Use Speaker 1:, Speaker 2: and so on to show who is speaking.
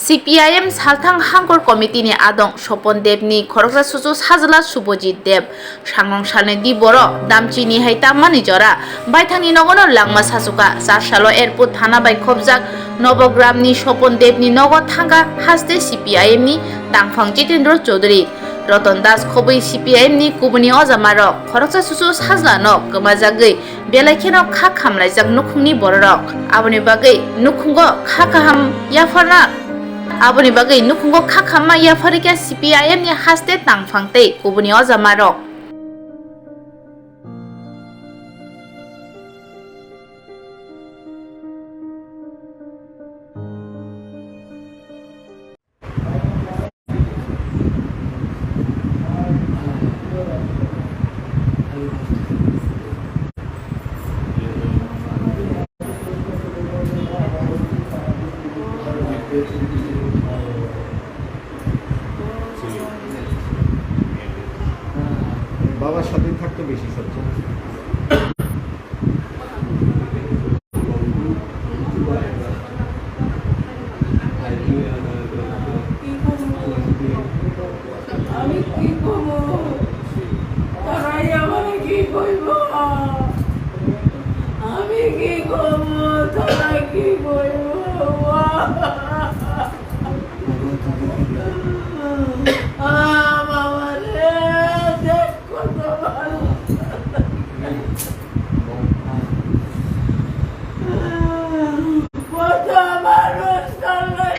Speaker 1: CPIM Salthang Hangkor Committee ni Adong Sopon Dev ni Khorokra Susu Sajla Subojit Dev Sangrong Shalne di Boro Damchi ni Haita Manijora Baithani Nogono Langma Sasuka Sarshalo Airport Thana Bai Khobjak Nobogram ni Sopon Dev ni Nogo Thanga Haste CPIM ni Tangphang Jitendra Chaudhary Roton Das Khobui CPIM ni Kubuni Ozamarok Khoroksa Susu Sajla no Gomajagei Belaikeno Khakhamlaijak Nukhungni Borok Aboni Bagai Nukhungo Khakhamma Yapharkha Aboni bagai Nukhungo Khakhamma Yapharkha CPIM ni haste tangphangte kubuni ojamarok
Speaker 2: বাবার সাথে থাকতে বেশি সবচেয়ে
Speaker 3: আমি কি করব তারাই আমাকে কি কইব আমি কি করব তারা কি কইব বাবা রে দেখ কত ভালো কত মানুষ চলে